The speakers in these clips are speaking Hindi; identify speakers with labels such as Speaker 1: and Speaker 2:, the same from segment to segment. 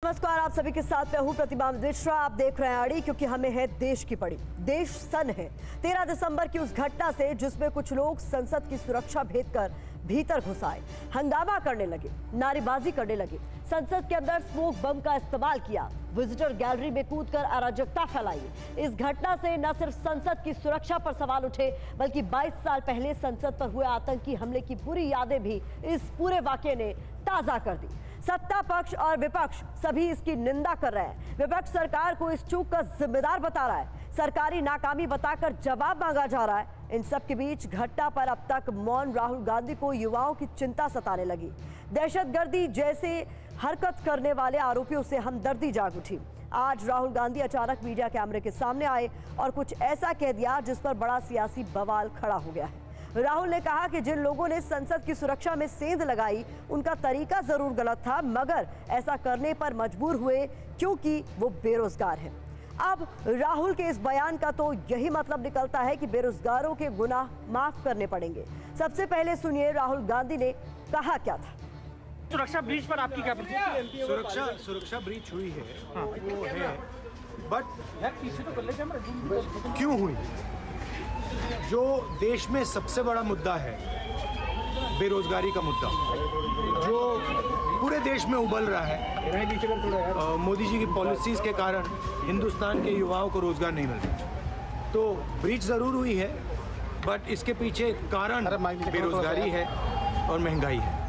Speaker 1: नमस्कार, आप सभी के साथ मैं हूं प्रतिमा मिश्रा। आप देख रहे हैं आड़ी, क्योंकि हमें है देश की पड़ी। देश सन है 13 दिसंबर की उस घटना से जिसमें कुछ लोग संसद की सुरक्षा भेद कर भीतर घुस आए, हंगामा करने लगे, नारेबाजी करने लगे, संसद के अंदर स्मोक बम का इस्तेमाल किया, विजिटर गैलरी में कूदकर अराजकता फैलाई। इस घटना से न सिर्फ संसद की सुरक्षा पर सवाल उठे, बल्कि 22 साल पहले संसद पर हुए आतंकी हमले की बुरी यादें भी इस पूरे वाकये ने ताजा कर दी। सत्ता पक्ष और विपक्ष सभी इसकी निंदा कर रहे हैं। विपक्ष सरकार को इस चूक का जिम्मेदार बता रहा है, सरकारी नाकामी बताकर जवाब मांगा जा रहा है। इन सब के बीच घटना पर अब तक मौन राहुल गांधी को युवाओं की चिंता सताने लगी। दहशतगर्दी जैसे हरकत करने वाले आरोपियों से हमदर्दी जाग उठी। आज राहुल गांधी अचानक मीडिया कैमरे के सामने आए और कुछ ऐसा कह दिया जिस पर बड़ा सियासी बवाल खड़ा हो गया है। राहुल ने कहा कि जिन लोगों ने संसद की सुरक्षा में सेंध लगाई, उनका तरीका जरूर गलत था, मगर ऐसा करने पर मजबूर हुए क्योंकि वो बेरोजगार हैं। अब राहुल के इस बयान का तो यही मतलब निकलता है कि बेरोजगारों के गुनाह माफ करने पड़ेंगे। सबसे पहले सुनिए राहुल गांधी ने कहा क्या था।
Speaker 2: सुरक्षा ब्रीच पर आपकी क्या प्रतिक्रिया?
Speaker 3: सुरक्षा ब्रीच हुई है, हाँ, वो है, बट क्यों हुई? जो देश में सबसे बड़ा मुद्दा है, बेरोजगारी का मुद्दा, जो पूरे देश में उबल रहा है, मोदी जी की पॉलिसीज के कारण हिंदुस्तान के युवाओं को रोजगार नहीं मिल रहा। तो ब्रीच जरूर हुई है, बट इसके पीछे कारण बेरोजगारी है और महंगाई है।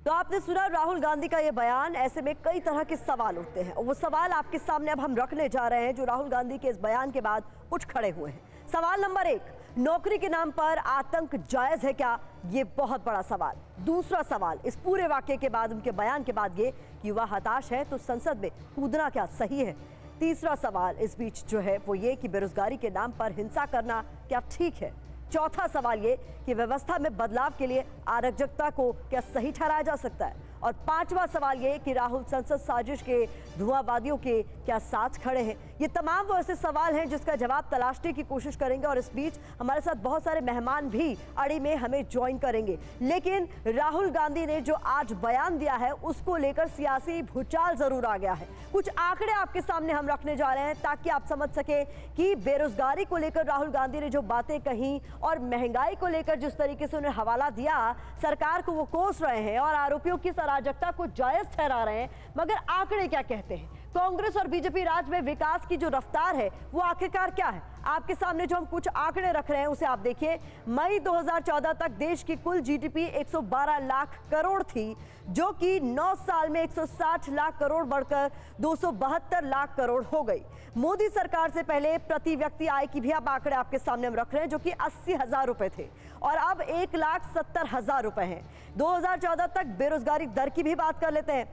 Speaker 1: तो आपने सुना राहुल गांधी का ये बयान। ऐसे में कई तरह के सवाल उठते हैं और वो सवाल आपके सामने अब हम रखने जा रहे हैं जो राहुल गांधी के इस बयान के बाद उठ खड़े हुए हैं। सवाल नंबर 1, नौकरी के नाम पर आतंक जायज है क्या? ये बहुत बड़ा सवाल। दूसरा सवाल, इस पूरे वाकये के बाद, उनके बयान के बाद, ये कि युवा हताश है तो संसद में कूदना क्या सही है? तीसरा सवाल इस बीच जो है वो ये कि बेरोजगारी के नाम पर हिंसा करना क्या ठीक है? चौथा सवाल ये कि व्यवस्था में बदलाव के लिए अराजकता को क्या सही ठहराया जा सकता है? और पांचवा सवाल ये कि राहुल संसद साजिश के धुआंवादियों के क्या साथ खड़े हैं? ये तमाम वो ऐसे सवाल हैं जिसका जवाब तलाशने की कोशिश करेंगे और इस बीच हमारे साथ बहुत सारे मेहमान भी अड़ी में हमें ज्वाइन करेंगे। लेकिन राहुल गांधी ने जो आज बयान दिया है उसको लेकर सियासी भूचाल जरूर आ गया है। कुछ आंकड़े आपके सामने हम रखने जा रहे हैं ताकि आप समझ सके कि बेरोजगारी को लेकर राहुल गांधी ने जो बातें कही और महंगाई को लेकर जिस तरीके से उन्हें हवाला दिया, सरकार को वो कोस रहे हैं और आरोपियों की अराजकता को जायज ठहरा रहे हैं। मगर आंकड़े क्या कहते हैं? कांग्रेस और बीजेपी राज में विकास की जो रफ्तार है वो आखिरकार क्या है? आपके सामने जो हम कुछ आंकड़े रख रहे हैं उसे आप देखिए। मई 2014 तक देश की कुल जीडीपी 112 लाख करोड़ थी, जो कि 9 साल में 160 लाख करोड़ बढ़कर 272 लाख करोड़ हो गई। मोदी सरकार से पहले प्रति व्यक्ति आय की भी अब आंकड़े आपके सामने हम रख रहे हैं, जो कि 80,000 रुपए थे और अब 1,70,000 रुपए हैं। 2014 तक बेरोजगारी दर की भी बात कर लेते हैं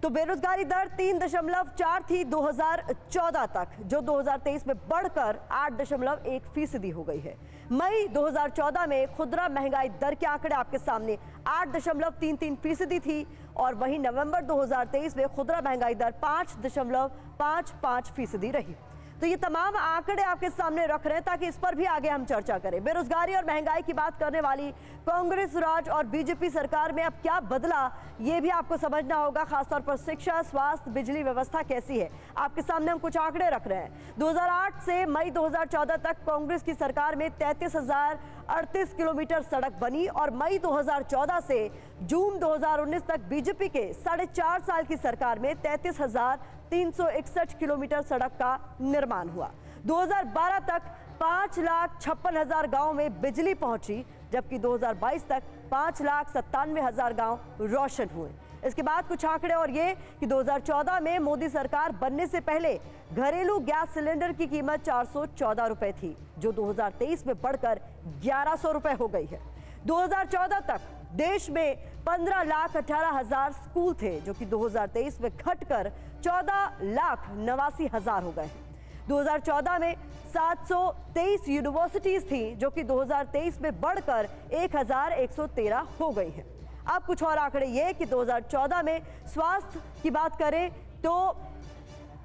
Speaker 1: तो बेरोजगारी दर 3.4 थी 2014 तक, जो 2023 में बढ़कर 8.1% हो गई है। मई 2014 में खुदरा महंगाई दर के आंकड़े आपके सामने 8.33% थी और वहीं नवंबर 2023 में खुदरा महंगाई दर 5.55% रही। तो ये तमाम आंकड़े आपके सामने रख रहे हैं ताकि इस पर भी आगे हम चर्चा करें। बेरोजगारी और महंगाई की बात करने वाली कांग्रेस राज और बीजेपी सरकार में अब क्या बदला, ये भी आपको समझना होगा। खासतौर पर शिक्षा, स्वास्थ्य, बिजली व्यवस्था कैसी है, आपके सामने हम कुछ आंकड़े रख रहे हैं। 2008 से मई 2014 तक कांग्रेस की सरकार में 33,038 किलोमीटर सड़क बनी और मई 2014 से जून 2019 तक बीजेपी के 4.5 साल की सरकार में 33,361 किलोमीटर सड़क का निर्माण हुआ। 2012 तक 5,56,000 गांव में बिजली पहुंची, जबकि 2022 तक 5,97,000 गांव रोशन हुए। इसके बाद कुछ आंकड़े और ये कि 2014 में मोदी सरकार बनने से पहले घरेलू गैस सिलेंडर की कीमत 414 रुपए थी, जो 2023 में बढ़कर 1,100 रुपए हो गई है। 2014 तक देश में 15,18,000 स्कूल थे, जो कि 2023 में घटकर 14,89,000 हो गए हैं। 2014 में 723 यूनिवर्सिटीज थी, जो कि 2023 में बढ़कर 1,113 हो गई हैं। अब कुछ और आंकड़े ये कि 2014 में स्वास्थ्य की बात करें तो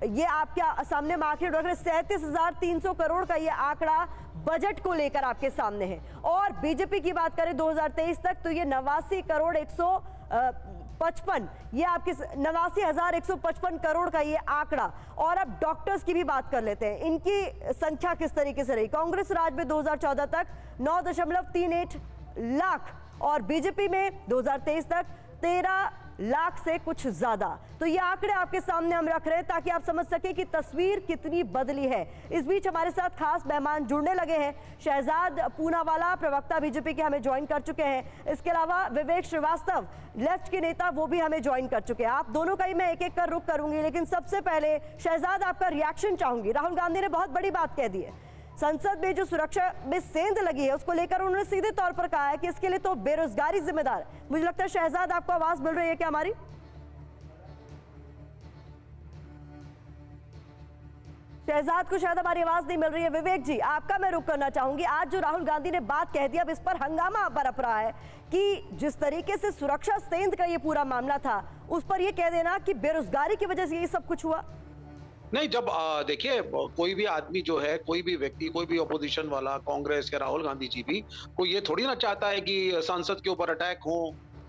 Speaker 1: ये आपके सामने मार्केट रख रहे 37,300 करोड़ का ये आंकड़ा बजट को लेकर आपके सामने है। और बीजेपी की बात करें 2023 तक तो ये 89 करोड़ 155, ये आपकी 89,155 करोड़ का ये आंकड़ा। और अब डॉक्टर्स की भी बात कर लेते हैं, इनकी संख्या किस तरीके से रही। कांग्रेस राज में 2014 तक 9.38 लाख और बीजेपी में 2023 तक 13 लाख से कुछ ज्यादा। तो ये आंकड़े आपके सामने हम रख रहे हैं ताकि आप समझ सके कि तस्वीर कितनी बदली है। इस बीच हमारे साथ खास मेहमान जुड़ने लगे हैं। शहजाद पूनावाला, प्रवक्ता बीजेपी के, हमें ज्वाइन कर चुके हैं। इसके अलावा विवेक श्रीवास्तव, लेफ्ट के नेता, वो भी हमें ज्वाइन कर चुके हैं। आप दोनों का ही मैं एक एक कर रुख करूंगी, लेकिन सबसे पहले शहजाद आपका रिएक्शन चाहूंगी। राहुल गांधी ने बहुत बड़ी बात कह दी है, संसद में जो सुरक्षा में सेंध लगी है उसको लेकर उन्होंने सीधे तौर पर कहा है कि इसके लिए तो बेरोजगारी जिम्मेदार है। मुझे लगता है शहजाद आपको आवाज मिल रही है क्या हमारी? शहजाद को शायद हमारी आवाज नहीं मिल रही है। विवेक जी, आपका मैं रुख करना चाहूंगी। आज जो राहुल गांधी ने बात कह दी, अब इस पर हंगामा बरप रहा है कि जिस तरीके से सुरक्षा सेंध का ये पूरा मामला था, उस पर ये कह देना कि बेरोजगारी की वजह से ये सब कुछ हुआ।
Speaker 4: नहीं, जब देखिए, कोई भी आदमी जो है, कोई भी व्यक्ति, कोई भी अपोजिशन वाला, कांग्रेस या राहुल गांधी जी भी, कोई ये थोड़ी ना चाहता है कि संसद के ऊपर अटैक हो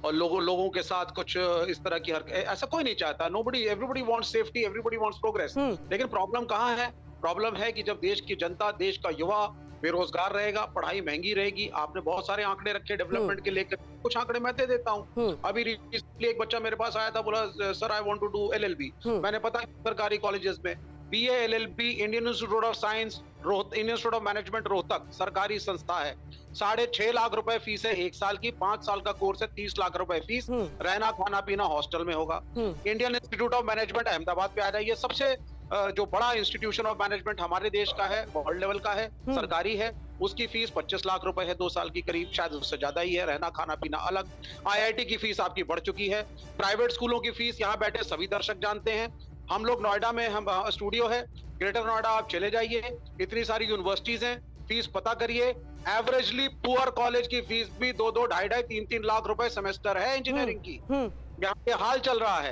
Speaker 4: और लोगों के साथ कुछ इस तरह की हरकत, ऐसा कोई नहीं चाहता। Everybody wants safety, everybody wants progress. लेकिन प्रॉब्लम कहाँ है? प्रॉब्लम है कि जब देश की जनता, देश का युवा बेरोजगार रहेगा, पढ़ाई महंगी रहेगी। आपने बहुत सारे आंकड़े रखे डेवलपमेंट के लेकर, कुछ आंकड़े मैं दे देता हूँ। अभी रिसेंटली एक बच्चा मेरे पास आया था, बोला sir I want to do LLB। मैंने पता सरकारी कॉलेजेस में BA LLB, Indian Institute of Science, Indian Institute of Management Rohtak, सरकारी संस्था है। 6.5 लाख रुपए फीस है 1 साल की, 5 साल का कोर्स है, 30 लाख रुपए फीस, रहना खाना पीना हॉस्टल में होगा। Indian Institute of management Ahmedabad पे आ जाइए, सबसे जो बड़ा इंस्टीट्यूशन ऑफ मैनेजमेंट हमारे देश का है, वर्ल्ड लेवल का है, सरकारी है। उसकी फीस 25 लाख रुपए है 2 साल की करीब, शायद उससे ज्यादा ही है, रहना खाना पीना अलग। IIT की फीस आपकी बढ़ चुकी है। प्राइवेट स्कूलों की फीस यहाँ बैठे सभी दर्शक जानते हैं। हम लोग नोएडा में, हम स्टूडियो है ग्रेटर नोएडा, आप चले जाइए, इतनी सारी यूनिवर्सिटीज हैं, फीस पता करिए। एवरेजली पुअर कॉलेज की फीस भी 2-2, 2.5-3 लाख रुपए सेमेस्टर है इंजीनियरिंग की। यहाँ ये हाल चल रहा है।